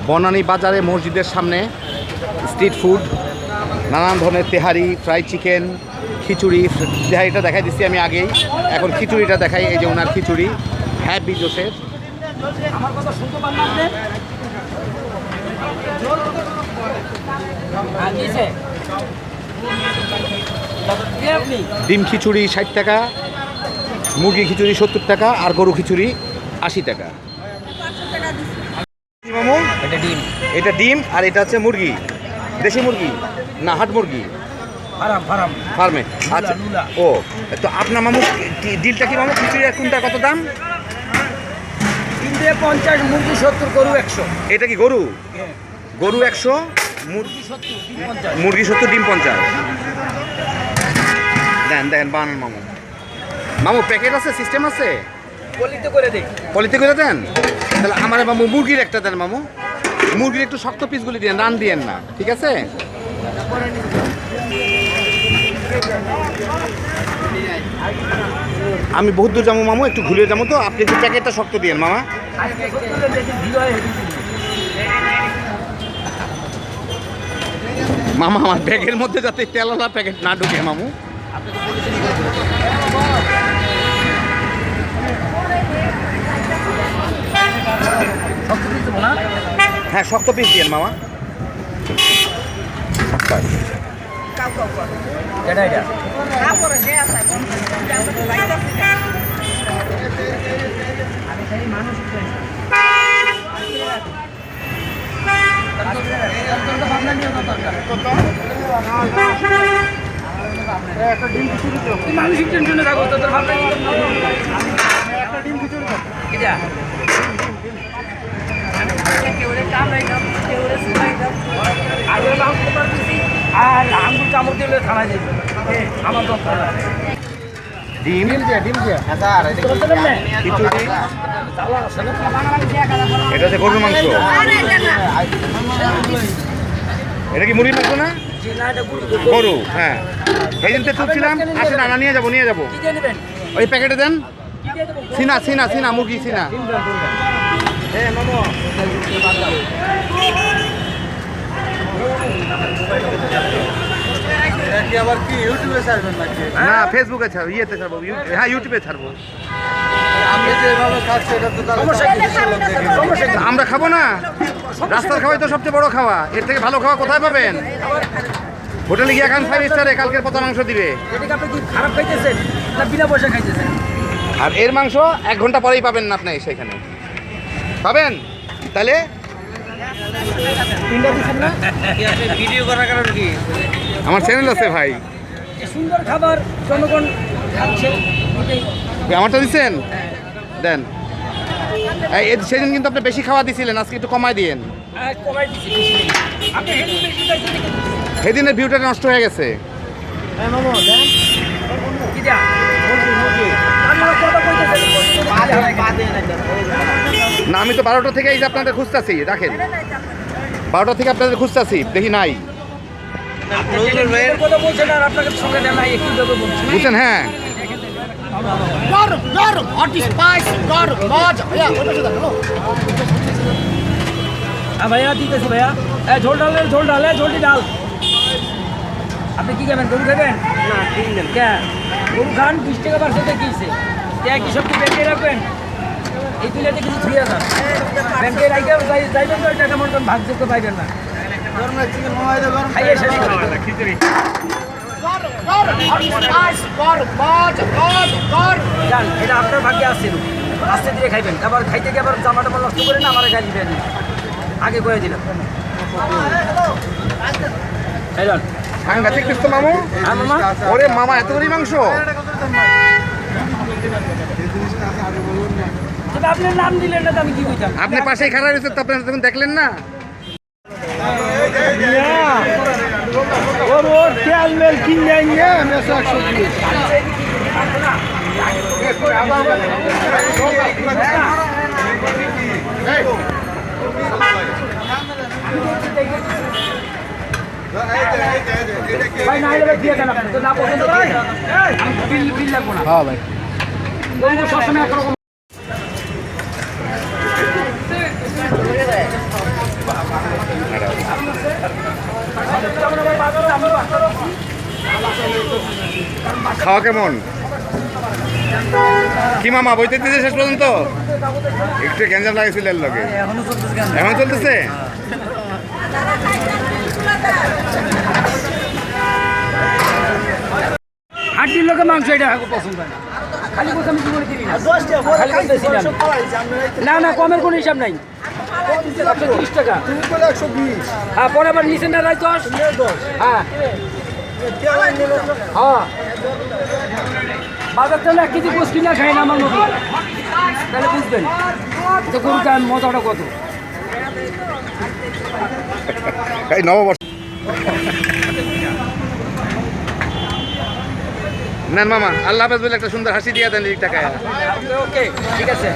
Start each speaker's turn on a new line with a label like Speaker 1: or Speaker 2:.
Speaker 1: বনানী বাজারে মসজিদের সামনে স্ট্রিট ফুড, নানান ধরনের তেহারি, ফ্রাইড চিকেন, খিচুড়ি। তেহারিটা দেখাই দিচ্ছি আমি আগেই, এখন খিচুড়িটা দেখাই। এই যে ওনার খিচুড়ি হ্যাপি জোসের। ডিম খিচুড়ি 60 টাকা, মুরগি খিচুড়ি 70 টাকা, আর গরু খিচুড়ি 80 টাকা। মামু এটা ডিম আর এটা হচ্ছে মুরগি, দেশি মুরগি না হাট মুরগি? ফার্মে। আচ্ছা, ও তো আপনার মামু ডিলটা কি মামু? খিচুড়ি কোনটা কত দাম?
Speaker 2: 50, মুরগি 70, গরু 100।
Speaker 1: এটা কি গরু? গরু 100, মুরগি 70, ডিম 50। দেন দেখেন বানান মামু। মামু প্যাকেট আছে, সিস্টেম আছে? পলিতে করে দেন। তাহলে আমার মামু মুরগির একটা দেন মামু। মুরগির একটু শক্ত পিসগুলি দিন, রান দিয়েন না, ঠিক আছে? আমি বহুত দূর যাবো মামু, একটু ঘুরে যাবো, তো আপনি একটু প্যাকেটটা শক্ত দিয়েন মামা। মামা আমার ব্যাগের মধ্যে যাতে তেলালা প্যাকেট না ঢুকে মামু। হ্যাঁ শক্ত পিস দিয়েন মামা।
Speaker 2: মানসিক টেনশনে থাকো তো তোর ভাবনা আর আঙ্গুল কামড় দিলে থানা যাবে আমার দরকার।
Speaker 1: ডিম এটা হচ্ছে গরুর মাংস। এটা কি মুরগির মাংস না? গরু। হ্যাঁ এই দিন তো চুপছিলাম, আসেন আনা নিয়ে যাবো, নিয়ে যাবো। ওই প্যাকেটে দেন। সিনা সিনা সিনা মুরগি সিনা। না ফেসবুকে ছাড়বো, ইয়েতে ছাড়বো, হ্যাঁ ইউটিউবে ছাড়বো। আমরা খাবো না, রাস্তার খাওয়াই তো সবচেয়ে বড় খাওয়া। এর থেকে ভালো খাওয়া কোথায় পাবেন? হোটেলে গিয়ে খান 5 স্টারে, কালকের পচা মাংস দিবে। আর এর মাংস 1 ঘন্টা পরেই পাবেন না আপনি সেখানে পাবেন। তাহলে ভিডিও করার কারণ কি? আমার চ্যানেল আছে ভাই,
Speaker 2: সুন্দর খাবার জনগণ খাচ্ছে।
Speaker 1: আমারটা দিচ্ছেন দেন। সেদিন কিন্তু আপনি বেশি খাওয়া দিছিলেন, আজকে একটু কমাই দিয়েন। সেদিনের ভিউটা নষ্ট হয়ে গেছে। না আমি তো 12টা থেকে এই যে আপনাদের খুঁজতেছি, রাখেন 12টা থেকে আপনাদের খুঁজতেছি, দেখি নাই। বুঝছেন? হ্যাঁ
Speaker 2: ভাইয়া দিতেছি ভাইয়া। ঝোল ডালে ঝোল ডালে ঝোলটি ডাল। আপনি কি খাবেন? গরু খাবেন? গরু খান 20 টাকা পার্সেন্টে কিনছে। কি সব কি ব্যাংকে রাখবেন? এই তুলেতে কিছু 3000 ব্যাংকে রাখে যাইবেন তো টাকা মতন ভাগযোগ্য পাইবেন না। খাইয়ে শেষ করে খিচুড়ি। এটা আপনার ভাগ্যে আসছিল, আস্তে ধীরে খাইবেন। আবার খাইতে গিয়ে আবার জামা টামা নষ্ট করে না আমার গাড়ি দিবেন, আগে করে দিলাম।
Speaker 1: সাংঘাতিক পিস তো মামু। ওরে মামা এত বড় মাংস।
Speaker 2: আপনার নাম দিলেন না তো আমি কি কইতাম?
Speaker 1: আপনি পাশেই খারাপ হয়েছে তো, আপনার তখন দেখলেন না।
Speaker 2: ওর তেল মেল কিনে নিয়ে মেসো 120। ভাই না হলে দিয়ে দেন, আপনি তো না পছন্দ করেন বিল লাগবো না।
Speaker 1: হ্যাঁ ভাই
Speaker 2: সবসময় একরকম।
Speaker 1: খাওয়া কেমন? কি মামা বইতে দিতে শেষ পর্যন্ত? একটু গ্যাঞ্জাম লাগেছিল এর লগে,
Speaker 2: এখনো চলতেছে
Speaker 1: এখন চলতেছে।
Speaker 2: হাড্ডির লোকে মাংস এটা পছন্দ হয় না, খালি কথা আমি জীবনে কিনি না, খালি বলতেছিলাম না না কমের কোনো হিসাব নাই। 130 টাকা, হ্যাঁ পরে আবার নিচে না রাখ 10, হ্যাঁ হ্যাঁ বাজার থেকে 1 কেজি গোস কিনা খাই না আমার মতো, তাহলে বুঝবেন তো গরুটার মজাটা কত।
Speaker 1: এই নববর্ষ নেন মামা, আল্লাহ হাফেজ বলে একটা সুন্দর হাসি দিয়ে দেন এই টাকায়।
Speaker 2: ওকে ঠিক আছে।